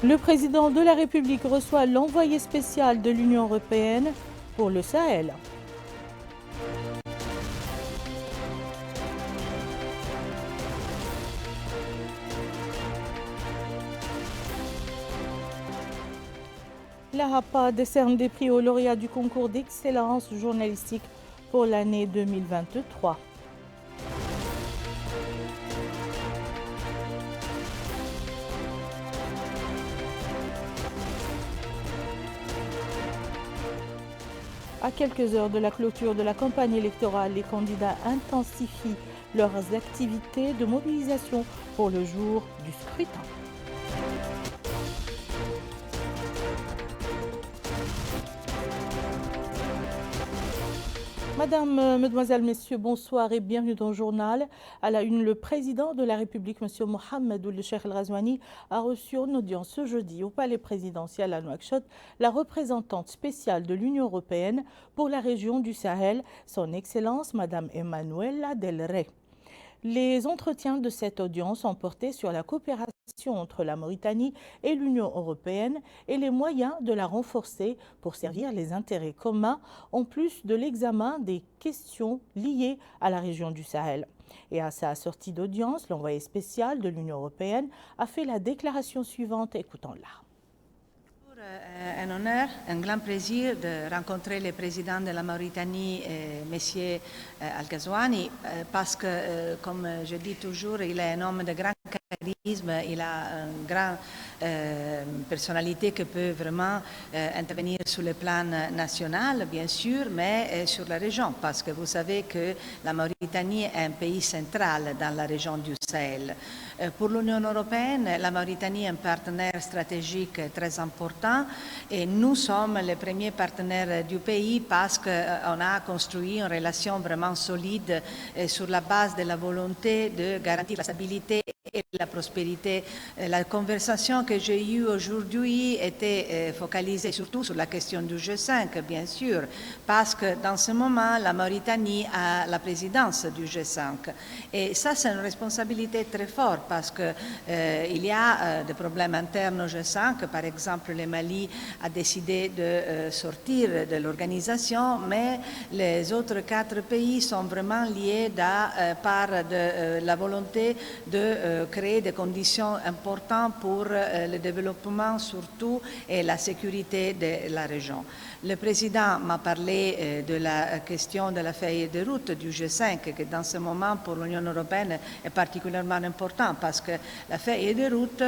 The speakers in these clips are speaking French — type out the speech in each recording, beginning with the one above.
Le président de la République reçoit l'envoyé spécial de l'Union européenne pour le Sahel. La HAPA décerne des prix aux lauréats du concours d'excellence journalistique pour l'année 2023. À quelques heures de la clôture de la campagne électorale, les candidats intensifient leurs activités de mobilisation pour le jour du scrutin. Madame, Mesdemoiselles, Messieurs, bonsoir et bienvenue dans le journal. À la une, le président de la République, M. Mohamed Ould Cheikh El Ghazouani, a reçu en audience ce jeudi au palais présidentiel à Nouakchott la représentante spéciale de l'Union européenne pour la région du Sahel, son Excellence Madame Emanuela Del Rey. Les entretiens de cette audience ont porté sur la coopération entre la Mauritanie et l'Union européenne et les moyens de la renforcer pour servir les intérêts communs, en plus de l'examen des questions liées à la région du Sahel. Et à sa sortie d'audience, l'envoyé spécial de l'Union européenne a fait la déclaration suivante. Écoutons-la. Un honneur, un grand plaisir de rencontrer le président de la Mauritanie, M. Al-Ghazouani, parce que, comme je dis toujours, il est un homme de grand charisme, il a une grande personnalité qui peut vraiment intervenir sur le plan national, bien sûr, mais sur la région, parce que vous savez que la Mauritanie est un pays central dans la région du Sahel. Pour l'Union européenne, la Mauritanie est un partenaire stratégique très important et nous sommes les premiers partenaires du pays parce qu'on a construit une relation vraiment solide sur la base de la volonté de garantir la stabilité et la prospérité. La conversation que j'ai eue aujourd'hui était focalisée surtout sur la question du G5, bien sûr, parce que dans ce moment, la Mauritanie a la présidence du G5. Et ça, c'est une responsabilité très forte parce qu'il y a des problèmes internes au G5. Par exemple, le Mali a décidé de sortir de l'organisation, mais les autres 4 pays sont vraiment liés par la volonté de créer des conditions importantes pour le développement surtout et la sécurité de la région. Le président m'a parlé de la question de la feuille de route du G5, qui dans ce moment pour l'Union européenne est particulièrement important parce que la feuille de route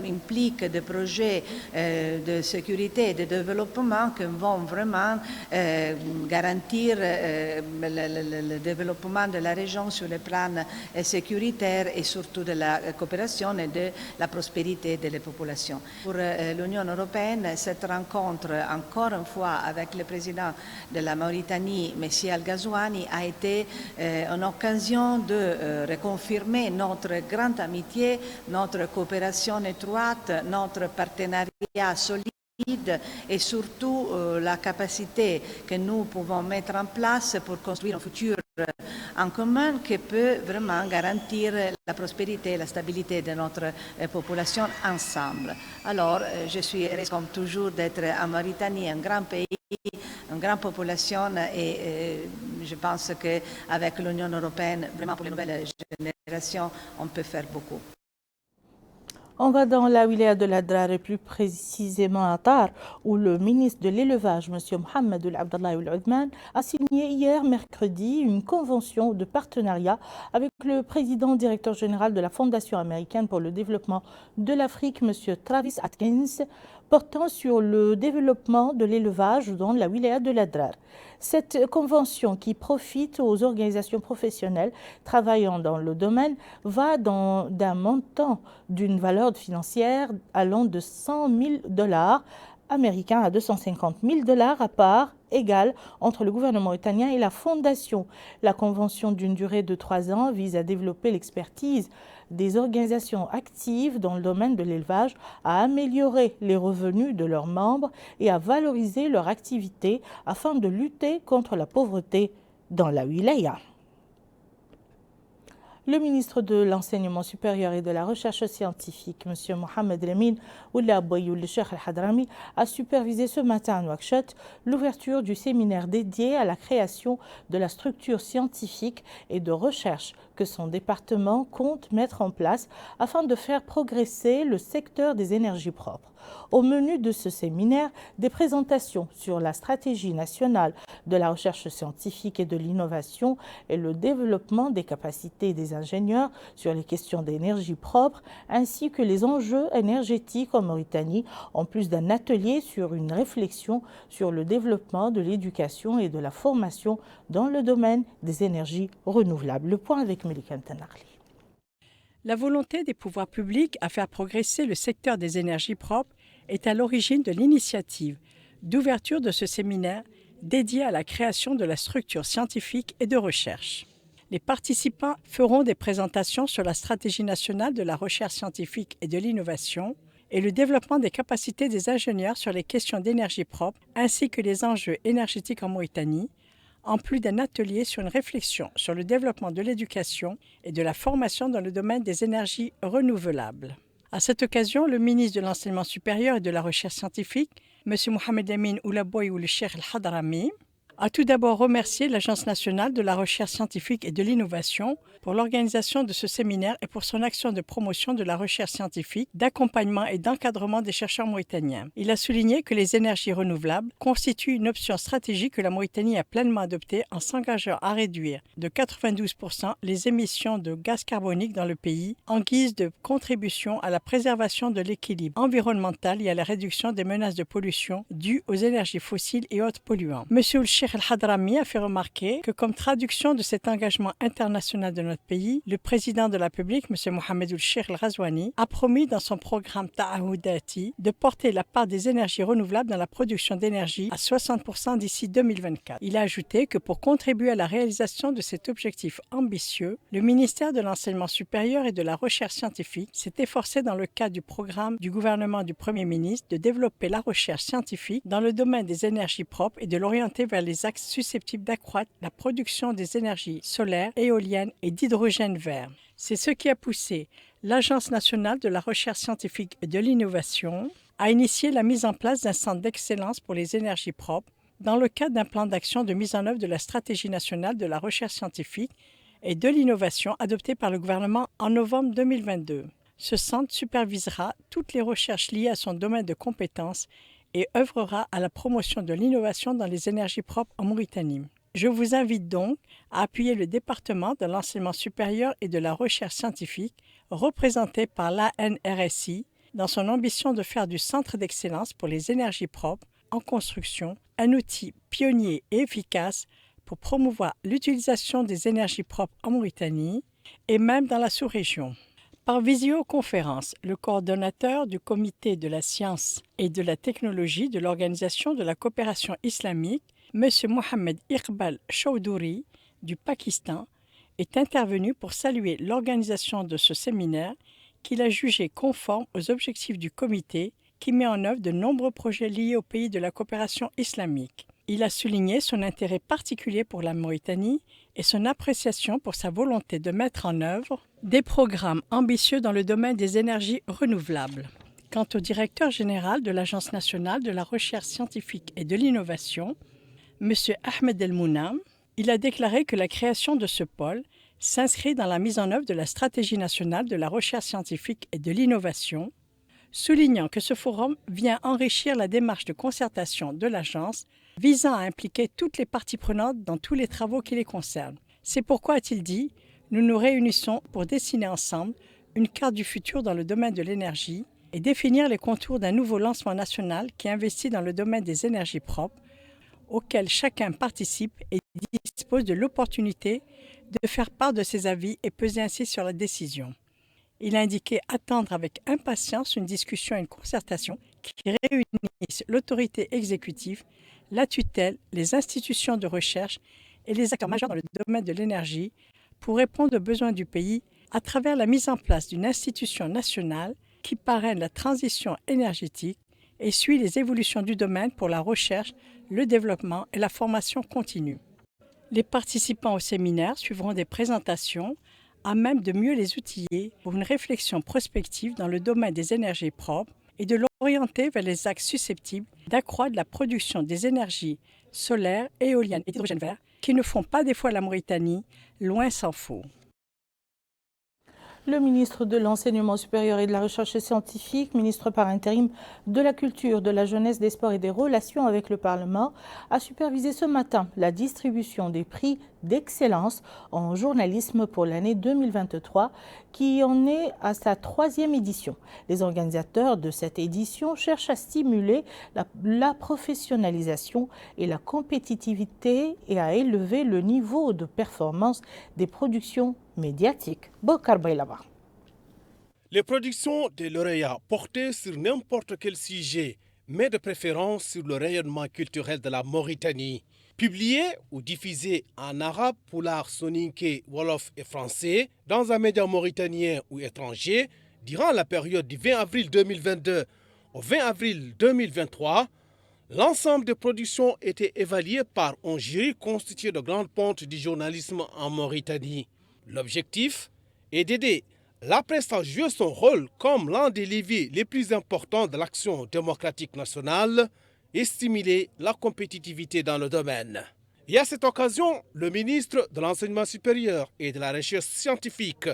implique des projets de sécurité et de développement qui vont vraiment garantir le développement de la région sur le plan sécuritaire et surtout de la coopération et de la prospérité des populations. Pour l'Union européenne, cette rencontre, encore une fois, avec le président de la Mauritanie, M. Al-Ghazouani, a été une occasion de reconfirmer notre grande amitié, notre coopération étroite, notre partenariat solide et surtout la capacité que nous pouvons mettre en place pour construire un futur en commun qui peut vraiment garantir la prospérité et la stabilité de notre population ensemble. Alors, je suis heureuse comme toujours d'être en Mauritanie, un grand pays, une grande population et je pense qu'avec l'Union européenne, vraiment pour les nouvelles générations, on peut faire beaucoup. On va dans la wilaya de l'Adrar et plus précisément à Tar, où le ministre de l'Élevage, M. Mohamed Ould Abdallah Ould Othman, a signé hier mercredi une convention de partenariat avec le président directeur général de la Fondation américaine pour le développement de l'Afrique, M. Travis Atkins, portant sur le développement de l'élevage dans la wilaya de l'Adrar. Cette convention qui profite aux organisations professionnelles travaillant dans le domaine va d'un montant d'une valeur financière allant de 100 000 $ américains à 250 000 $ à part égale entre le gouvernement italien et la fondation. La convention d'une durée de 3 ans vise à développer l'expertise des organisations actives dans le domaine de l'élevage, à améliorer les revenus de leurs membres et à valoriser leur activité afin de lutter contre la pauvreté dans la wilaya. Le ministre de l'Enseignement supérieur et de la Recherche scientifique, M. Mohamed Lamine Oulaboui Ould Cheikh Al-Hadrami, a supervisé ce matin à Nouakchott l'ouverture du séminaire dédié à la création de la structure scientifique et de recherche que son département compte mettre en place afin de faire progresser le secteur des énergies propres. Au menu de ce séminaire, des présentations sur la stratégie nationale de la recherche scientifique et de l'innovation et le développement des capacités des ingénieurs sur les questions d'énergie propre, ainsi que les enjeux énergétiques en Mauritanie, en plus d'un atelier sur une réflexion sur le développement de l'éducation et de la formation dans le domaine des énergies renouvelables. Le point avec Melika Ntanakli. La volonté des pouvoirs publics à faire progresser le secteur des énergies propres est à l'origine de l'initiative d'ouverture de ce séminaire dédié à la création de la structure scientifique et de recherche. Les participants feront des présentations sur la stratégie nationale de la recherche scientifique et de l'innovation et le développement des capacités des ingénieurs sur les questions d'énergie propre ainsi que les enjeux énergétiques en Mauritanie, en plus d'un atelier sur une réflexion sur le développement de l'éducation et de la formation dans le domaine des énergies renouvelables. À cette occasion, le ministre de l'Enseignement supérieur et de la Recherche scientifique, M. Mohamed Lamine Oulaboui Ould Cheikh Al-Hadrami, a tout d'abord remercié l'Agence nationale de la recherche scientifique et de l'innovation pour l'organisation de ce séminaire et pour son action de promotion de la recherche scientifique, d'accompagnement et d'encadrement des chercheurs mauritaniens. Il a souligné que les énergies renouvelables constituent une option stratégique que la Mauritanie a pleinement adoptée en s'engageant à réduire de 92% les émissions de gaz carbonique dans le pays en guise de contribution à la préservation de l'équilibre environnemental et à la réduction des menaces de pollution dues aux énergies fossiles et autres polluants. Monsieur Cheikh Al-Hadrami a fait remarquer que comme traduction de cet engagement international de notre pays, le président de la République, M. Mohamed Ould Cheikh Al-Ghazouani, a promis dans son programme Ta'ahoudati de porter la part des énergies renouvelables dans la production d'énergie à 60% d'ici 2024. Il a ajouté que pour contribuer à la réalisation de cet objectif ambitieux, le ministère de l'Enseignement supérieur et de la Recherche scientifique s'est efforcé dans le cadre du programme du gouvernement du Premier ministre de développer la recherche scientifique dans le domaine des énergies propres et de l'orienter vers les axes susceptibles d'accroître la production des énergies solaires, éoliennes et d'hydrogène vert. C'est ce qui a poussé l'Agence nationale de la recherche scientifique et de l'innovation à initier la mise en place d'un centre d'excellence pour les énergies propres dans le cadre d'un plan d'action de mise en œuvre de la stratégie nationale de la recherche scientifique et de l'innovation adoptée par le gouvernement en novembre 2022. Ce centre supervisera toutes les recherches liées à son domaine de compétences et œuvrera à la promotion de l'innovation dans les énergies propres en Mauritanie. Je vous invite donc à appuyer le département de l'enseignement supérieur et de la recherche scientifique, représenté par l'ANRSI, dans son ambition de faire du Centre d'excellence pour les énergies propres en construction un outil pionnier et efficace pour promouvoir l'utilisation des énergies propres en Mauritanie et même dans la sous-région. Par visioconférence, le coordonnateur du Comité de la science et de la technologie de l'Organisation de la coopération islamique, M. Mohamed Iqbal Chowdhury du Pakistan, est intervenu pour saluer l'organisation de ce séminaire qu'il a jugé conforme aux objectifs du comité qui met en œuvre de nombreux projets liés au pays de la coopération islamique. Il a souligné son intérêt particulier pour la Mauritanie et son appréciation pour sa volonté de mettre en œuvre des programmes ambitieux dans le domaine des énergies renouvelables. Quant au directeur général de l'Agence nationale de la recherche scientifique et de l'innovation, M. Ahmed El Mounam, il a déclaré que la création de ce pôle s'inscrit dans la mise en œuvre de la stratégie nationale de la recherche scientifique et de l'innovation, soulignant que ce forum vient enrichir la démarche de concertation de l'agence visant à impliquer toutes les parties prenantes dans tous les travaux qui les concernent. C'est pourquoi, a-t-il dit, nous nous réunissons pour dessiner ensemble une carte du futur dans le domaine de l'énergie et définir les contours d'un nouveau lancement national qui investit dans le domaine des énergies propres, auquel chacun participe et dispose de l'opportunité de faire part de ses avis et peser ainsi sur la décision. Il a indiqué attendre avec impatience une discussion et une concertation qui réunissent l'autorité exécutive, la tutelle, les institutions de recherche et les acteurs majeurs dans le domaine de l'énergie pour répondre aux besoins du pays à travers la mise en place d'une institution nationale qui parraine la transition énergétique et suit les évolutions du domaine pour la recherche, le développement et la formation continue. Les participants au séminaire suivront des présentations à même de mieux les outiller pour une réflexion prospective dans le domaine des énergies propres et de l'orienter vers les axes susceptibles d'accroître la production des énergies solaires, éoliennes et d'hydrogène vert qui ne font pas défaut à la Mauritanie, loin s'en faut. Le ministre de l'Enseignement supérieur et de la Recherche scientifique, ministre par intérim de la Culture, de la Jeunesse, des Sports et des Relations avec le Parlement, a supervisé ce matin la distribution des prix d'excellence en journalisme pour l'année 2023, qui en est à sa 3e édition. Les organisateurs de cette édition cherchent à stimuler la professionnalisation et la compétitivité et à élever le niveau de performance des productions médiatiques. Bokar Baylaba. Les productions des lauréats portées sur n'importe quel sujet, mais de préférence sur le rayonnement culturel de la Mauritanie. Publiées ou diffusées en arabe, poulard, soninké, wolof et français dans un média mauritanien ou étranger durant la période du 20 avril 2022 au 20 avril 2023, l'ensemble des productions était évalué par un jury constitué de grandes pontes du journalisme en Mauritanie. L'objectif est d'aider la presse à jouer son rôle comme l'un des leviers les plus importants de l'action démocratique nationale et stimuler la compétitivité dans le domaine. Et à cette occasion, le ministre de l'Enseignement supérieur et de la Recherche scientifique,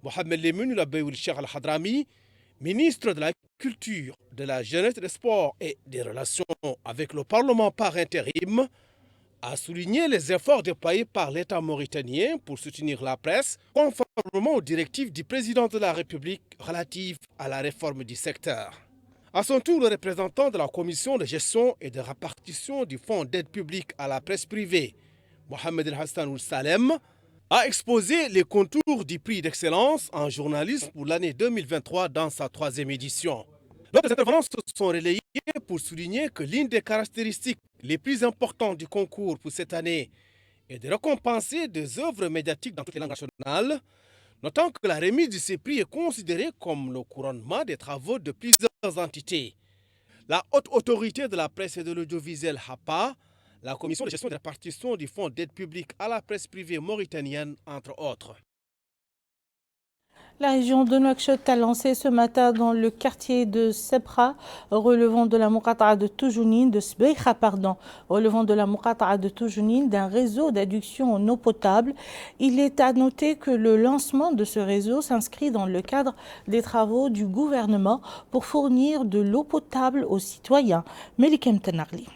Mohamed Lemounou Labbeoul Cheikh Al-Hadrami, ministre de la Culture, de la Jeunesse, des Sports et des Relations avec le Parlement par intérim, a souligné les efforts déployés par l'État mauritanien pour soutenir la presse, conformément aux directives du président de la République relatives à la réforme du secteur. À son tour, le représentant de la Commission de gestion et de répartition du Fonds d'aide publique à la presse privée, Mohamed El Hassan Ould Salem, a exposé les contours du prix d'excellence en journalisme pour l'année 2023 dans sa 3e édition. D'autres intervenants se sont relayés pour souligner que l'une des caractéristiques les plus importantes du concours pour cette année est de récompenser des œuvres médiatiques dans toutes les langues nationales, notant que la remise de ces prix est considérée comme le couronnement des travaux de plusieurs entités. La haute autorité de la presse et de l'audiovisuel HAPA, la Commission de gestion et de répartition du Fonds d'aide publique à la presse privée mauritanienne, entre autres. La région de Nouakchott a lancé ce matin dans le quartier de Sebra, relevant de la Muqata'a de Toujounine, relevant de la Muqata'a de Toujounine, d'un réseau d'adduction en eau potable. Il est à noter que le lancement de ce réseau s'inscrit dans le cadre des travaux du gouvernement pour fournir de l'eau potable aux citoyens. Melikem Tenarli.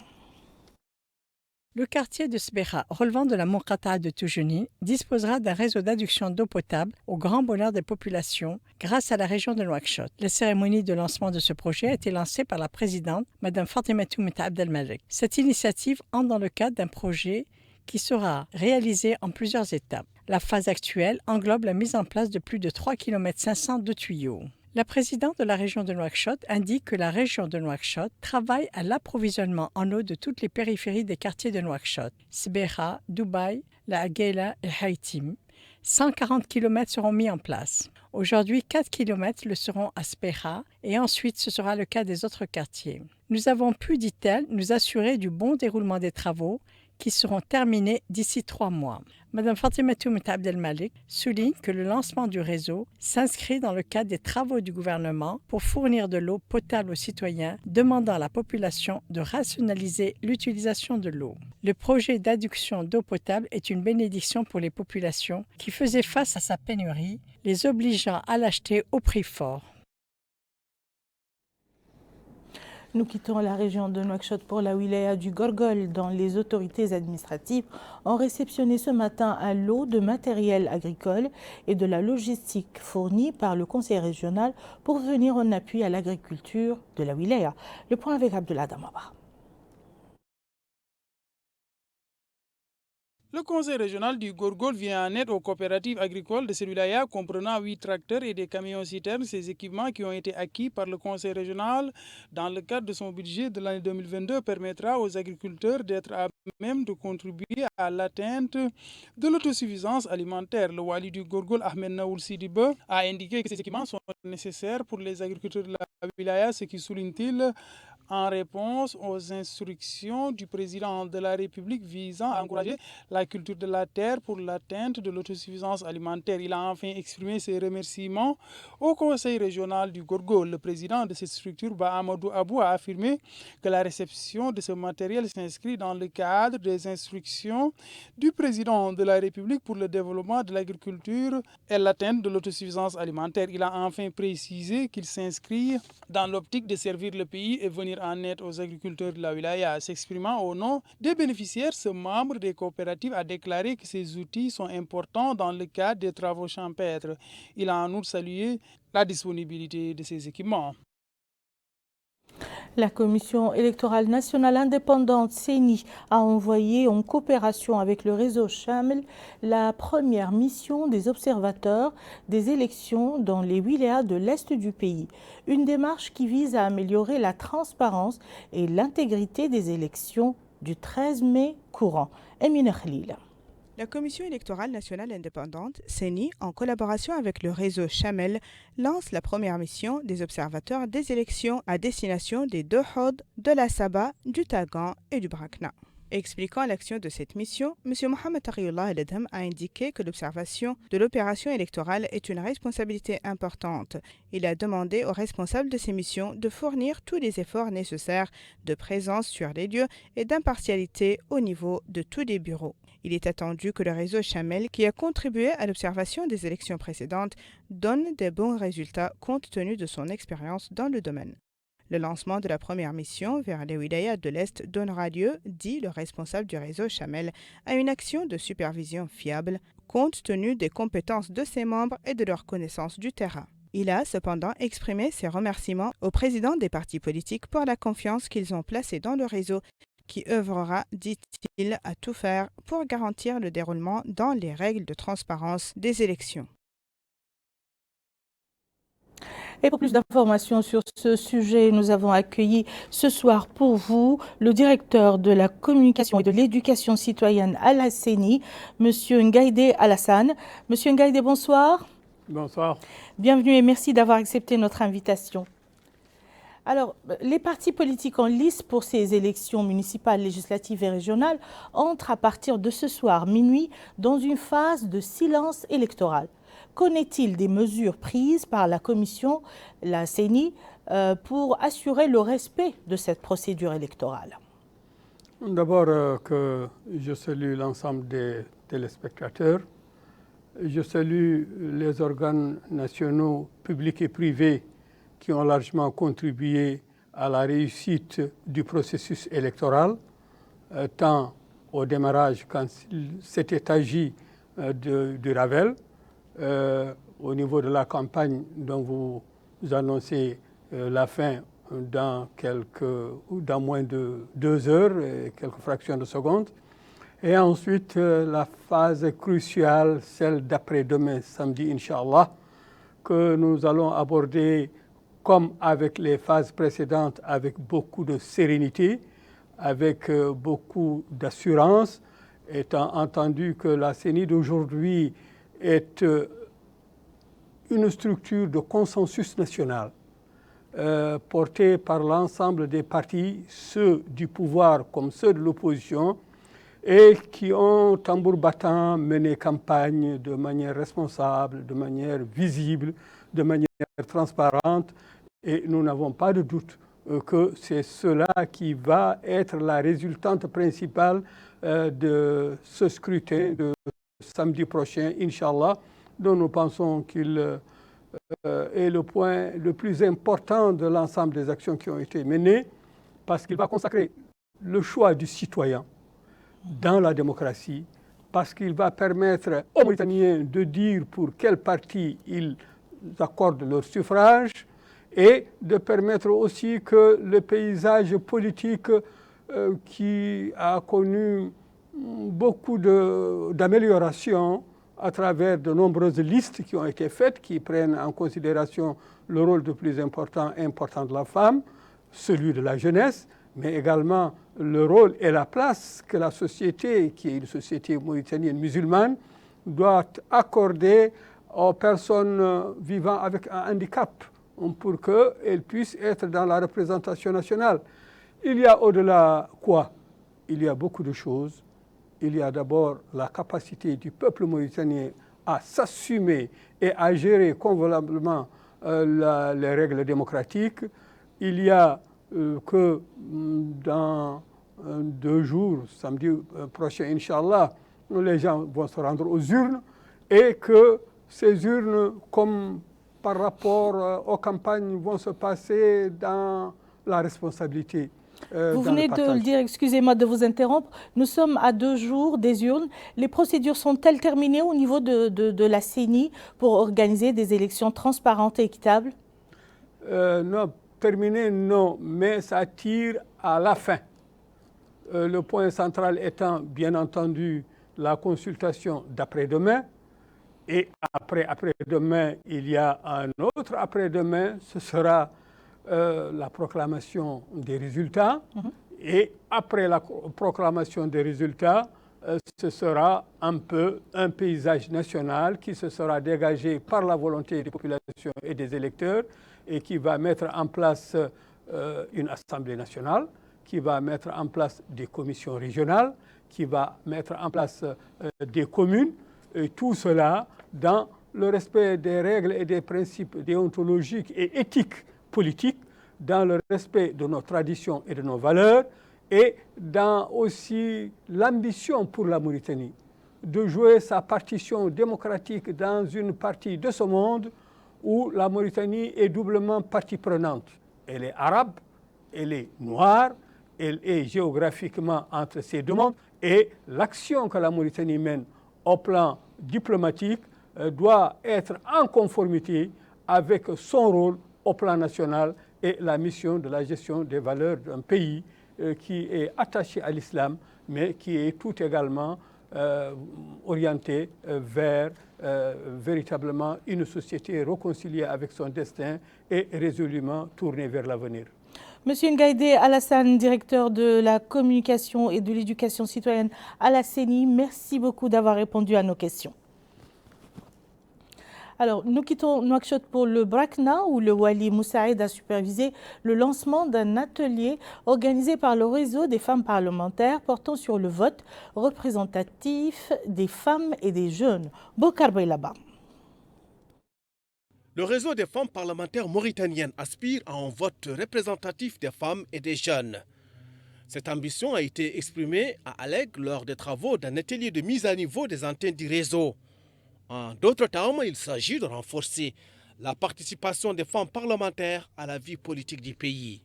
Le quartier de Sbeha, relevant de la Muqata'a de Toujounine, disposera d'un réseau d'adduction d'eau potable au grand bonheur des populations grâce à la région de Nouakchott. La cérémonie de lancement de ce projet a été lancée par la présidente, Mme Fatimatou Meta Abdelmalek. Cette initiative entre dans le cadre d'un projet qui sera réalisé en plusieurs étapes. La phase actuelle englobe la mise en place de plus de 3,5 km de tuyaux. La présidente de la région de Nouakchott indique que la région de Nouakchott travaille à l'approvisionnement en eau de toutes les périphéries des quartiers de Nouakchott, Sbeha, Dubaï, La Aguela et Haïtim. 140 km seront mis en place. Aujourd'hui, 4 km le seront à Sbeha et ensuite ce sera le cas des autres quartiers. Nous avons pu, dit-elle, nous assurer du bon déroulement des travaux qui seront terminés d'ici 3 mois. Mme Fatimatou Meta Abdelmalek souligne que le lancement du réseau s'inscrit dans le cadre des travaux du gouvernement pour fournir de l'eau potable aux citoyens, demandant à la population de rationaliser l'utilisation de l'eau. Le projet d'adduction d'eau potable est une bénédiction pour les populations qui faisaient face à sa pénurie, les obligeant à l'acheter au prix fort. Nous quittons la région de Nouakchott pour la wilaya du Gorgol, dont les autorités administratives ont réceptionné ce matin un lot de matériel agricole et de la logistique fournis par le conseil régional pour venir en appui à l'agriculture de la wilaya. Le point avec Abdullah Damaba. Le conseil régional du Gorgol vient en aide aux coopératives agricoles de Selulaya, comprenant 8 tracteurs et des camions-citernes. Ces équipements qui ont été acquis par le conseil régional dans le cadre de son budget de l'année 2022 permettra aux agriculteurs d'être à même de contribuer à l'atteinte de l'autosuffisance alimentaire. Le wali du Gorgol, Ahmed Naoul Sidibe, a indiqué que ces équipements sont nécessaires pour les agriculteurs de la wilaya, ce qui, souligne-t-il, en réponse aux instructions du président de la République visant à encourager la culture de la terre pour l'atteinte de l'autosuffisance alimentaire. Il a enfin exprimé ses remerciements au Conseil régional du Gorgol. Le président de cette structure, Ba Amadou Abou, a affirmé que la réception de ce matériel s'inscrit dans le cadre des instructions du président de la République pour le développement de l'agriculture et l'atteinte de l'autosuffisance alimentaire. Il a enfin précisé qu'il s'inscrit dans l'optique de servir le pays et venir en aide aux agriculteurs de la wilaya. S'exprimant au nom des bénéficiaires, ce membre des coopératives a déclaré que ces outils sont importants dans le cadre des travaux champêtres. Il a en outre salué la disponibilité de ces équipements. La Commission électorale nationale indépendante CENI a envoyé en coopération avec le réseau Chamel la première mission des observateurs des élections dans les wilayas de l'Est du pays. Une démarche qui vise à améliorer la transparence et l'intégrité des élections du 13 mai courant. Emine Khalil. La Commission électorale nationale indépendante, CENI, en collaboration avec le réseau Chamel, lance la première mission des observateurs des élections à destination des deux Hod, de la Saba, du Tagan et du Brakna. Expliquant l'action de cette mission, M. Mohamed Taqiyullah El-Adham a indiqué que l'observation de l'opération électorale est une responsabilité importante. Il a demandé aux responsables de ces missions de fournir tous les efforts nécessaires de présence sur les lieux et d'impartialité au niveau de tous les bureaux. Il est attendu que le réseau Chamel, qui a contribué à l'observation des élections précédentes, donne des bons résultats compte tenu de son expérience dans le domaine. Le lancement de la première mission vers les wilayas de l'Est donnera lieu, dit le responsable du réseau Chamel, à une action de supervision fiable, compte tenu des compétences de ses membres et de leur connaissance du terrain. Il a cependant exprimé ses remerciements aux présidents des partis politiques pour la confiance qu'ils ont placée dans le réseau, qui œuvrera, dit-il, à tout faire pour garantir le déroulement dans les règles de transparence des élections. Et pour plus d'informations sur ce sujet, nous avons accueilli ce soir pour vous le directeur de la communication et de l'éducation citoyenne à la CENI, M. Ngaïdé Alassane. Monsieur Ngaïdé, bonsoir. Bonsoir. Bienvenue et merci d'avoir accepté notre invitation. Alors, les partis politiques en lice pour ces élections municipales, législatives et régionales entrent à partir de ce soir, minuit, dans une phase de silence électoral. Qu'en est-il des mesures prises par la commission, la CENI, pour assurer le respect de cette procédure électorale? D'abord, que je salue l'ensemble des téléspectateurs. Je salue les organes nationaux, publics et privés qui ont largement contribué à la réussite du processus électoral, tant au démarrage quand s'était agi du Ravel, au niveau de la campagne dont vous annoncez la fin dans moins de 2 heures et quelques fractions de secondes. Et ensuite, la phase cruciale, celle d'après-demain, samedi, Inch'Allah, que nous allons aborder comme avec les phases précédentes, avec beaucoup de sérénité, avec beaucoup d'assurance, étant entendu que la CENI d'aujourd'hui est une structure de consensus national portée par l'ensemble des partis, ceux du pouvoir comme ceux de l'opposition, et qui ont, tambour battant, mené campagne de manière responsable, de manière visible, de manière transparente. Et nous n'avons pas de doute que c'est cela qui va être la résultante principale de ce scrutin de samedi prochain, Inch'Allah, dont nous pensons qu'il est le point le plus important de l'ensemble des actions qui ont été menées, parce qu'il va consacrer le choix du citoyen dans la démocratie, parce qu'il va permettre aux Mauritaniens de dire pour quel parti ils accordent leur suffrage, et de permettre aussi que le paysage politique qui a connu beaucoup d'améliorations à travers de nombreuses listes qui ont été faites, qui prennent en considération le rôle le plus important de la femme, celui de la jeunesse, mais également le rôle et la place que la société, qui est une société mauritanienne musulmane, doit accorder aux personnes vivant avec un handicap, pour qu'elles puissent être dans la représentation nationale. Il y a au-delà quoi? Il y a beaucoup de choses. Il y a d'abord la capacité du peuple mauritanien à s'assumer et à gérer convenablement les règles démocratiques. Il y a que dans 2 jours, samedi prochain, Inch'Allah, les gens vont se rendre aux urnes et que ces urnes, comme par rapport aux campagnes, vont se passer dans la responsabilité. Vous venez de le dire, excusez-moi de vous interrompre, nous sommes à 2 jours des urnes. Les procédures sont-elles terminées au niveau de la CENI pour organiser des élections transparentes et équitables? Non, terminées non, mais ça tire à la fin. Le point central étant bien entendu la consultation d'après-demain. Et après-demain, il y a un autre après-demain, ce sera la proclamation des résultats. Et après la proclamation des résultats, ce sera un peu un paysage national qui se sera dégagé par la volonté des populations et des électeurs et qui va mettre en place une Assemblée nationale, qui va mettre en place des commissions régionales, qui va mettre en place des communes, et tout cela dans le respect des règles et des principes déontologiques et éthiques politiques, dans le respect de nos traditions et de nos valeurs, et dans aussi l'ambition pour la Mauritanie de jouer sa partition démocratique dans une partie de ce monde où la Mauritanie est doublement partie prenante. Elle est arabe, elle est noire, elle est géographiquement entre ces 2 mondes, et l'action que la Mauritanie mène au plan diplomatique doit être en conformité avec son rôle au plan national et la mission de la gestion des valeurs d'un pays qui est attaché à l'islam, mais qui est tout également orienté vers véritablement une société réconciliée avec son destin et résolument tournée vers l'avenir. Monsieur Ngaïdé Alassane, directeur de la communication et de l'éducation citoyenne à la CENI, merci beaucoup d'avoir répondu à nos questions. Alors, nous quittons Nouakchott pour le Brakna, où le Wali Moussaïd a supervisé le lancement d'un atelier organisé par le réseau des femmes parlementaires portant sur le vote représentatif des femmes et des jeunes. Bokar Baylaba. Le réseau des femmes parlementaires mauritaniennes aspire à un vote représentatif des femmes et des jeunes. Cette ambition a été exprimée à Alleg lors des travaux d'un atelier de mise à niveau des antennes du réseau. En d'autres termes, il s'agit de renforcer la participation des femmes parlementaires à la vie politique du pays.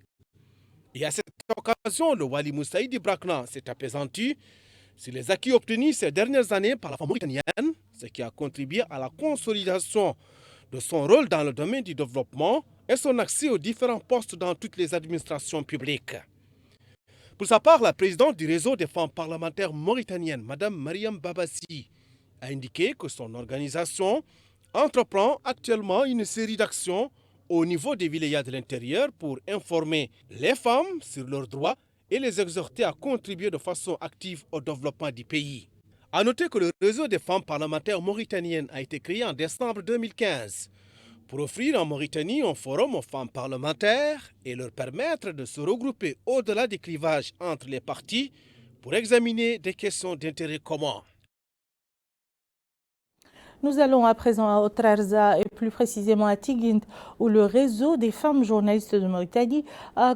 Et à cette occasion, le Wali Moussaïd Brakna s'est apaisanti sur les acquis obtenus ces dernières années par la femme mauritanienne, ce qui a contribué à la consolidation de son rôle dans le domaine du développement et son accès aux différents postes dans toutes les administrations publiques. Pour sa part, la présidente du réseau des femmes parlementaires mauritaniennes, Mme Mariam Babassi, a indiqué que son organisation entreprend actuellement une série d'actions au niveau des vilayas de l'intérieur pour informer les femmes sur leurs droits et les exhorter à contribuer de façon active au développement du pays. A noter que le réseau des femmes parlementaires mauritaniennes a été créé en décembre 2015 pour offrir en Mauritanie un forum aux femmes parlementaires et leur permettre de se regrouper au-delà des clivages entre les partis pour examiner des questions d'intérêt commun. Nous allons à présent à Outrarza et plus précisément à Tigint, où le réseau des femmes journalistes de Mauritanie a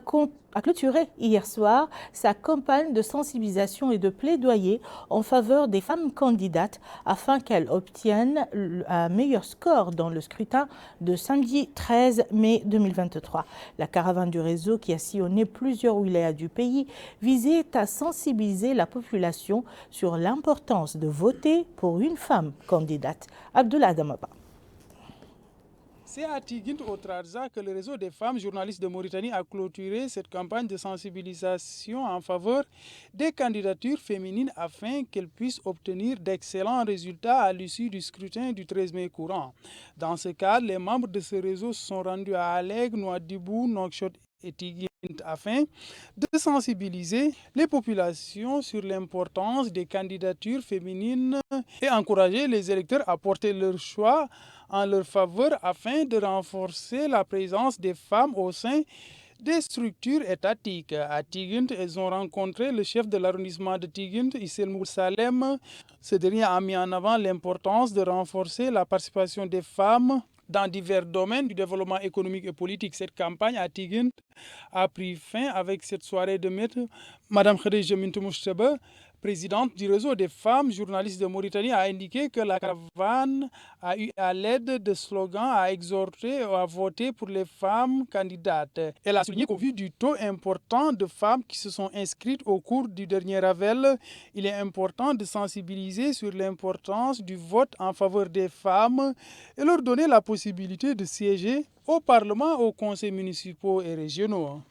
clôturé hier soir sa campagne de sensibilisation et de plaidoyer en faveur des femmes candidates afin qu'elles obtiennent un meilleur score dans le scrutin de samedi 13 mai 2023. La caravane du réseau qui a sillonné plusieurs wilayas du pays visait à sensibiliser la population sur l'importance de voter pour une femme candidate. Abdullah Damaba. C'est à Tigint au Trarza que le réseau des femmes journalistes de Mauritanie a clôturé cette campagne de sensibilisation en faveur des candidatures féminines afin qu'elles puissent obtenir d'excellents résultats à l'issue du scrutin du 13 mai courant. Dans ce cadre, les membres de ce réseau se sont rendus à Alleg, Nouadhibou, Nouakchott et Tigint afin de sensibiliser les populations sur l'importance des candidatures féminines et encourager les électeurs à porter leur choix en leur faveur afin de renforcer la présence des femmes au sein des structures étatiques. À Tigint, elles ont rencontré le chef de l'arrondissement de Tigint, Issel Moursalem. Ce dernier a mis en avant l'importance de renforcer la participation des femmes dans divers domaines du développement économique et politique. Cette campagne à Tigint a pris fin avec cette soirée de maître. Madame Khadija Mintou Moustaba, présidente du réseau des femmes journalistes de Mauritanie, a indiqué que la caravane a eu à l'aide de slogans à exhorter à voter pour les femmes candidates. Elle a souligné qu'au vu du taux important de femmes qui se sont inscrites au cours du dernier Ravel, il est important de sensibiliser sur l'importance du vote en faveur des femmes et leur donner la possibilité de siéger au Parlement, aux conseils municipaux et régionaux.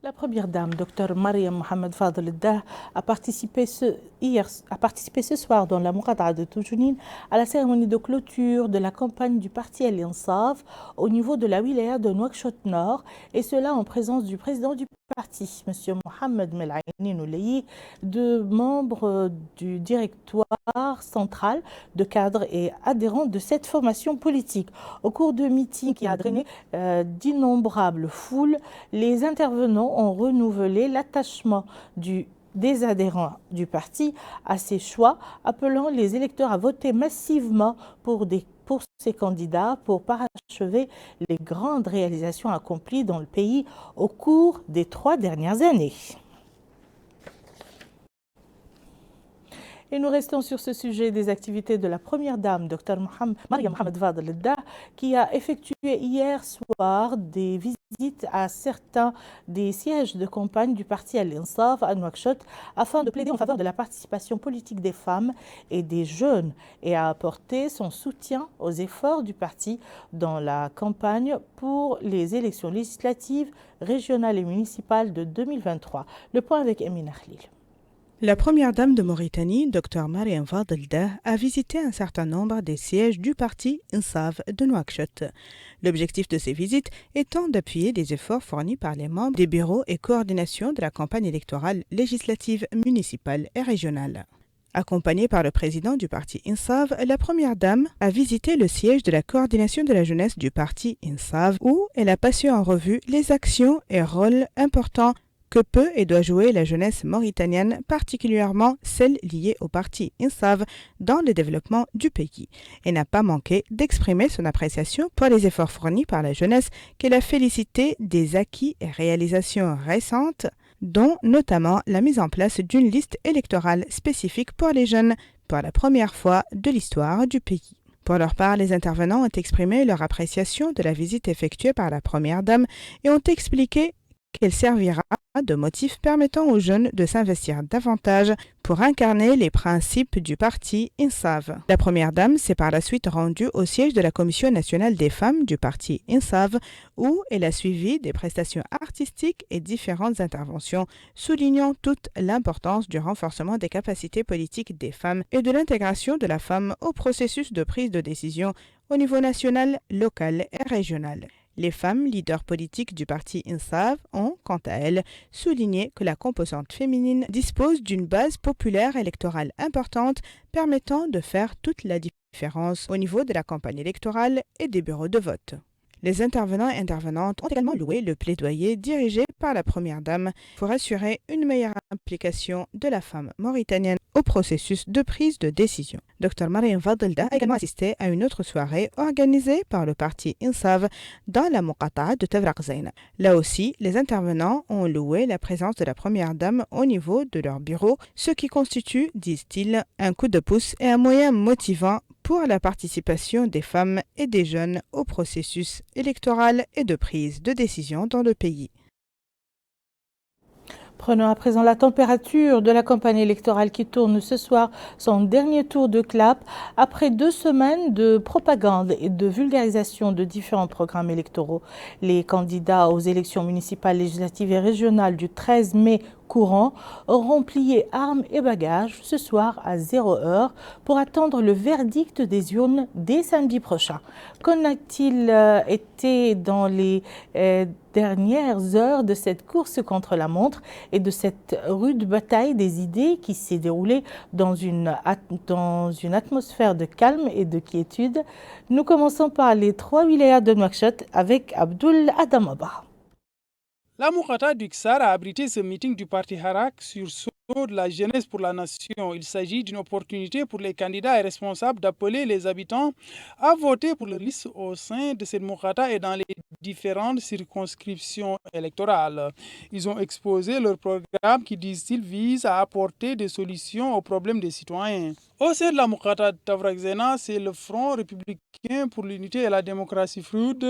La première dame, Dr Mariam Mohamed Fadel Dah, a participé ce soir dans la Muqata'a de Toujounine à la cérémonie de clôture de la campagne du parti El Insaf au niveau de la wilaya de Nouakchott Nord, et cela en présence du président du parti, M. Mohamed Melaini Nouleyi, de membres du directoire central, de cadres et adhérents de cette formation politique. Au cours de meetings qui a drainé d'innombrables foules, les intervenants ont renouvelé l'attachement des adhérents du parti à ses choix, appelant les électeurs à voter massivement pour ces candidats pour parachever les grandes réalisations accomplies dans le pays au cours des 3 dernières années. Et nous restons sur ce sujet des activités de la première dame, Dr Mariam Mohamed Fadel Dah, qui a effectué hier soir des visites à certains des sièges de campagne du parti Al Insaf à Nouakchott afin de plaider en faveur de la participation politique des femmes et des jeunes et a apporté son soutien aux efforts du parti dans la campagne pour les élections législatives, régionales et municipales de 2023. Le point avec Emine Khalil. La première dame de Mauritanie, Dr Mariam Fadel Dah, a visité un certain nombre des sièges du parti Insaf de Nouakchott. L'objectif de ces visites étant d'appuyer des efforts fournis par les membres des bureaux et coordination de la campagne électorale législative, municipale et régionale. Accompagnée par le président du parti Insaf, la première dame a visité le siège de la coordination de la jeunesse du parti Insaf, où elle a passé en revue les actions et rôles importants que peut et doit jouer la jeunesse mauritanienne, particulièrement celle liée au parti Insaf dans le développement du pays, et n'a pas manqué d'exprimer son appréciation pour les efforts fournis par la jeunesse, qu'elle a félicité des acquis et réalisations récentes, dont notamment la mise en place d'une liste électorale spécifique pour les jeunes pour la première fois de l'histoire du pays. Pour leur part, les intervenants ont exprimé leur appréciation de la visite effectuée par la première dame et ont expliqué qu'elle servira de motif permettant aux jeunes de s'investir davantage pour incarner les principes du parti Insaf. La première dame s'est par la suite rendue au siège de la Commission nationale des femmes du parti Insaf, où elle a suivi des prestations artistiques et différentes interventions, soulignant toute l'importance du renforcement des capacités politiques des femmes et de l'intégration de la femme au processus de prise de décision au niveau national, local et régional. Les femmes leaders politiques du parti Insaf ont, quant à elles, souligné que la composante féminine dispose d'une base populaire électorale importante permettant de faire toute la différence au niveau de la campagne électorale et des bureaux de vote. Les intervenants et intervenantes ont également loué le plaidoyer dirigé par la première dame pour assurer une meilleure implication de la femme mauritanienne au processus de prise de décision. Dr Mariam Fadel Dah a également assisté à une autre soirée organisée par le parti Insaf dans la Muqata'a de Tafraq-Zaïna. Là aussi, les intervenants ont loué la présence de la première dame au niveau de leur bureau, ce qui constitue, disent-ils, un coup de pouce et un moyen motivant pour la participation des femmes et des jeunes au processus électoral et de prise de décision dans le pays. Prenons à présent la température de la campagne électorale qui tourne ce soir son dernier tour de clap après 2 semaines de propagande et de vulgarisation de différents programmes électoraux. Les candidats aux élections municipales, législatives et régionales du 13 mai courant auront plié armes et bagages ce soir à 0h pour attendre le verdict des urnes dès samedi prochain. Qu'en a-t-il été dans les dernières heures de cette course contre la montre et de cette rude bataille des idées qui s'est déroulée dans une atmosphère de calme et de quiétude? Nous commençons par les 3 wilayas de Nouakchott avec Abdoul Adamaba. La Moukata du Ksar a abrité ce meeting du parti Harak sur de la jeunesse pour la nation. Il s'agit d'une opportunité pour les candidats et responsables d'appeler les habitants à voter pour leur liste au sein de cette Moukata et dans les différentes circonscriptions électorales. Ils ont exposé leur programme qui, disent-ils, vise à apporter des solutions aux problèmes des citoyens. Au sein de la Moukata de Tavraxena, c'est le Front républicain pour l'unité et la démocratie Froud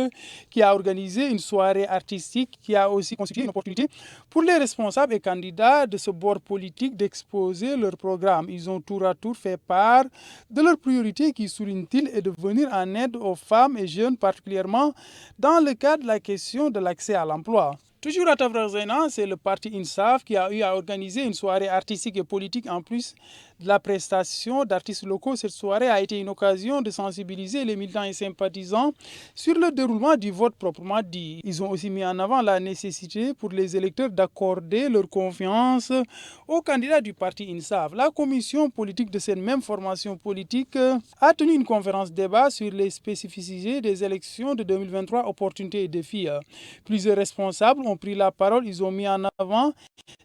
qui a organisé une soirée artistique qui a aussi constitué une opportunité pour les responsables et candidats de ce bord politique d'exposer leur programme. Ils ont tour à tour fait part de leurs priorités qui, soulignent-ils, est de venir en aide aux femmes et jeunes, particulièrement dans le cadre de la question de l'accès à l'emploi. Toujours à Tavraxena, c'est le parti INSAF qui a eu à organiser une soirée artistique et politique en plus de la prestation d'artistes locaux. Cette soirée a été une occasion de sensibiliser les militants et sympathisants sur le déroulement du vote proprement dit. Ils ont aussi mis en avant la nécessité pour les électeurs d'accorder leur confiance aux candidats du parti INSAF. La commission politique de cette même formation politique a tenu une conférence débat sur les spécificités des élections de 2023, opportunités et défis. Plusieurs responsables ont pris la parole. Ils ont mis en avant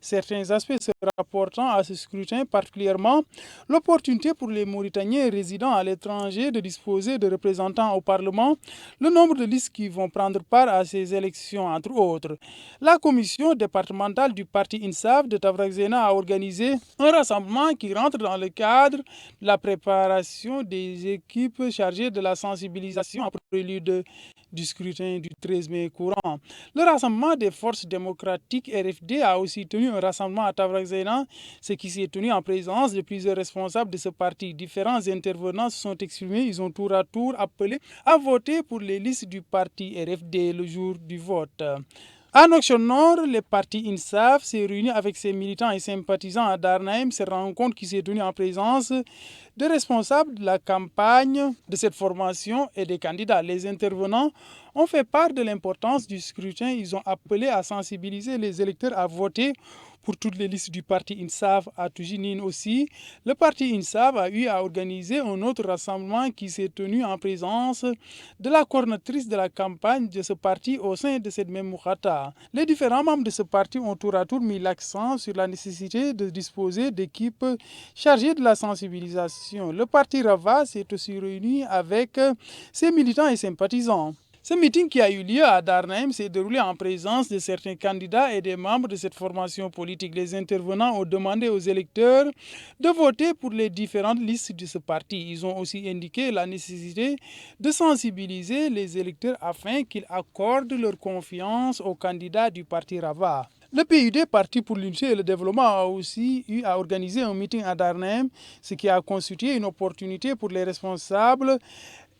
certains aspects se rapportant à ce scrutin, particulièrement l'opportunité pour les Mauritaniens résidant à l'étranger de disposer de représentants au Parlement, le nombre de listes qui vont prendre part à ces élections, entre autres. La commission départementale du parti INSAF de Tavraxena a organisé un rassemblement qui rentre dans le cadre de la préparation des équipes chargées de la sensibilisation en prélude du scrutin du 13 mai courant. Le rassemblement des forces démocratiques RFD a aussi tenu un rassemblement à Tavraxena, ce qui s'est tenu en présence de plusieurs responsables de ce parti. Différents intervenants se sont exprimés. Ils ont tour à tour appelé à voter pour les listes du parti RFD le jour du vote. À Nouakchott Nord, le parti INSAF s'est réuni avec ses militants et sympathisants à Darnaïm. Cette rencontre qui s'est tenue en présence de responsables de la campagne de cette formation et des candidats. Les intervenants ont fait part de l'importance du scrutin. Ils ont appelé à sensibiliser les électeurs à voter pour toutes les listes du parti INSAF à Toujinine aussi. Le parti INSAF a eu à organiser un autre rassemblement qui s'est tenu en présence de la coordinatrice de la campagne de ce parti au sein de cette même Moukata. Les différents membres de ce parti ont tour à tour mis l'accent sur la nécessité de disposer d'équipes chargées de la sensibilisation. Le parti Rava s'est aussi réuni avec ses militants et sympathisants. Ce meeting qui a eu lieu à Darnaïm s'est déroulé en présence de certains candidats et des membres de cette formation politique. Les intervenants ont demandé aux électeurs de voter pour les différentes listes de ce parti. Ils ont aussi indiqué la nécessité de sensibiliser les électeurs afin qu'ils accordent leur confiance aux candidats du parti Rava. Le PUD, Parti pour l'unité et le développement, a aussi eu à organiser un meeting à Darnaïm, ce qui a constitué une opportunité pour les responsables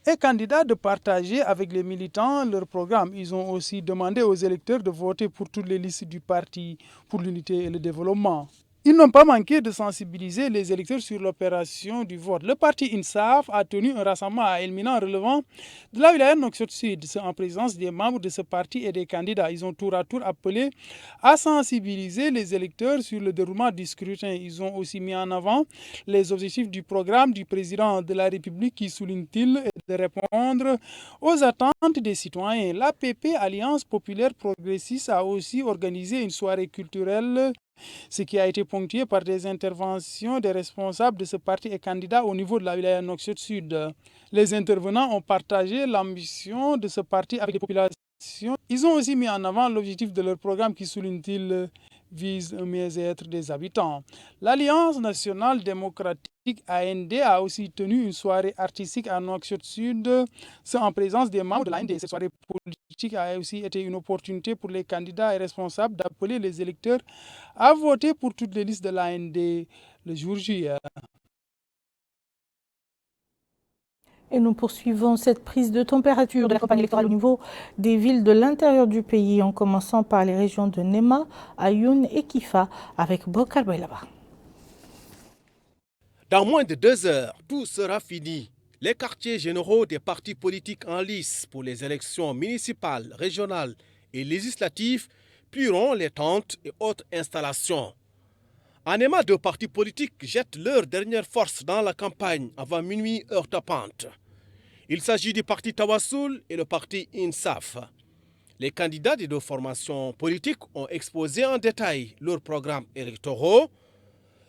et candidats de partager avec les militants leur programme. Ils ont aussi demandé aux électeurs de voter pour toutes les listes du parti pour l'unité et le développement. Ils n'ont pas manqué de sensibiliser les électeurs sur l'opération du vote. Le parti INSAF a tenu un rassemblement à Elmina relevant de la wilaya Nouakchott Sud, en présence des membres de ce parti et des candidats. Ils ont tour à tour appelé à sensibiliser les électeurs sur le déroulement du scrutin. Ils ont aussi mis en avant les objectifs du programme du président de la République qui, souligne-t-il, est de répondre aux attentes des citoyens. L'APP, Alliance populaire progressiste, a aussi organisé une soirée culturelle, ce qui a été ponctué par des interventions des responsables de ce parti et candidats au niveau de la wilaya Nouakchott Sud. Les intervenants ont partagé l'ambition de ce parti avec les populations. Ils ont aussi mis en avant l'objectif de leur programme qui, souligne-t-il, vise un mieux-être des habitants. L'Alliance nationale démocratique AND a aussi tenu une soirée artistique à Nouakchott Sud, en présence des membres de l'AND. Cette soirée politique a aussi été une opportunité pour les candidats et responsables d'appeler les électeurs à voter pour toutes les listes de l'AND le jour J. Et nous poursuivons cette prise de température de la campagne électorale au niveau des villes de l'intérieur du pays, en commençant par les régions de Nema, Ayoun et Kifa, avec Bokar Belaba. Dans moins de 2 heures, tout sera fini. Les quartiers généraux des partis politiques en lice pour les élections municipales, régionales et législatives plieront les tentes et autres installations. En Nema, 2 partis politiques jettent leur dernière force dans la campagne avant minuit heure tapante. Il s'agit du parti Tawassoul et le parti INSAF. Les candidats des 2 formations politiques ont exposé en détail leurs programmes électoraux.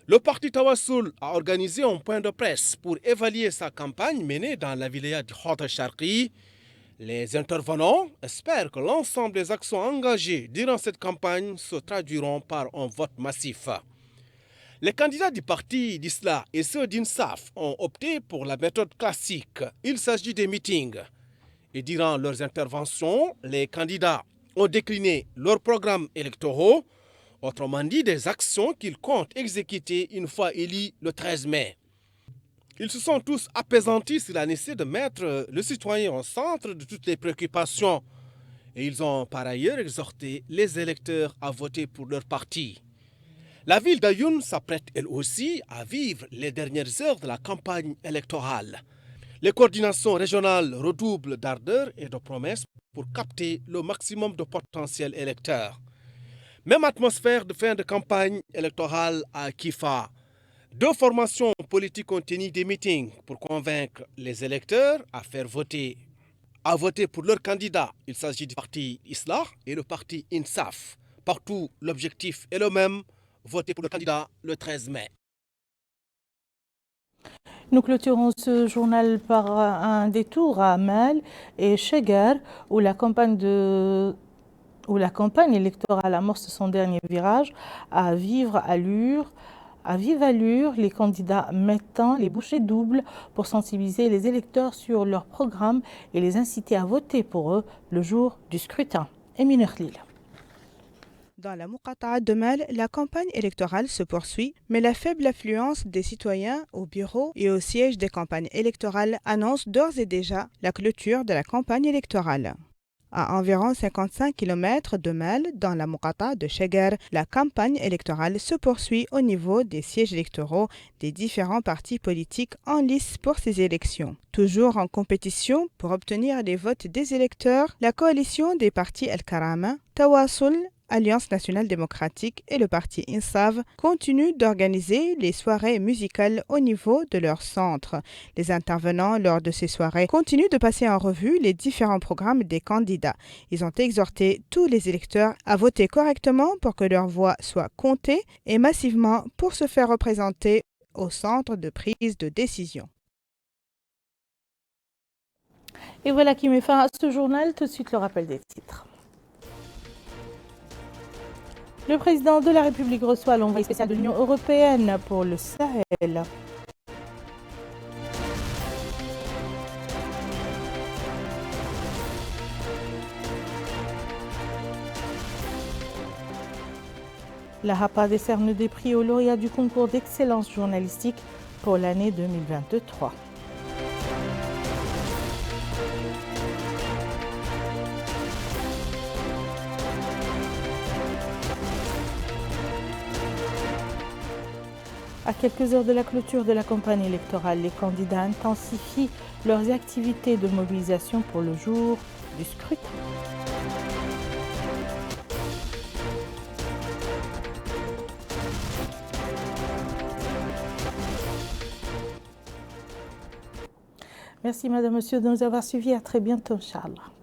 Le parti Tawassoul a organisé un point de presse pour évaluer sa campagne menée dans la wilaya de Houta Sharqi. Les intervenants espèrent que l'ensemble des actions engagées durant cette campagne se traduiront par un vote massif. Les candidats du parti d'Islah et ceux d'INSAF ont opté pour la méthode classique. Il s'agit des meetings. Et durant leurs interventions, les candidats ont décliné leurs programmes électoraux, autrement dit des actions qu'ils comptent exécuter une fois élus le 13 mai. Ils se sont tous apaisantis sur la nécessité de mettre le citoyen au centre de toutes les préoccupations. Et ils ont par ailleurs exhorté les électeurs à voter pour leur parti. La ville d'Ayoun s'apprête elle aussi à vivre les dernières heures de la campagne électorale. Les coordinations régionales redoublent d'ardeur et de promesses pour capter le maximum de potentiels électeurs. Même atmosphère de fin de campagne électorale à Kifa. 2 formations politiques ont tenu des meetings pour convaincre les électeurs à voter pour leur candidat. Il s'agit du parti Islah et le parti INSAF. Partout, l'objectif est le même. Voter pour le candidat le 13 mai. Nous clôturons ce journal par un détour à Amel et Chegar, où la campagne électorale amorce son dernier virage à vive allure, les candidats mettant les bouchées doubles pour sensibiliser les électeurs sur leur programme et les inciter à voter pour eux le jour du scrutin. Emine Khlil. Dans la Muqata'a de Mel, la campagne électorale se poursuit, mais la faible affluence des citoyens au bureau et au siège des campagnes électorales annonce d'ores et déjà la clôture de la campagne électorale. À environ 55 km de Mel, dans la Muqata'a de Chegar, la campagne électorale se poursuit au niveau des sièges électoraux des différents partis politiques en lice pour ces élections. Toujours en compétition pour obtenir les votes des électeurs, la coalition des partis El Karama, Tawassoul, Alliance nationale démocratique et le parti INSAF continuent d'organiser les soirées musicales au niveau de leur centre. Les intervenants lors de ces soirées continuent de passer en revue les différents programmes des candidats. Ils ont exhorté tous les électeurs à voter correctement pour que leur voix soit comptée et massivement pour se faire représenter au centre de prise de décision. Et voilà qui met fin à ce journal. Tout de suite le rappel des titres. Le président de la République reçoit l'envoyé spécial de l'Union européenne pour le Sahel. La HAPA décerne des prix aux lauréats du concours d'excellence journalistique pour l'année 2023. À quelques heures de la clôture de la campagne électorale, les candidats intensifient leurs activités de mobilisation pour le jour du scrutin. Merci Madame, Monsieur de nous avoir suivis. À très bientôt, Inch'Allah.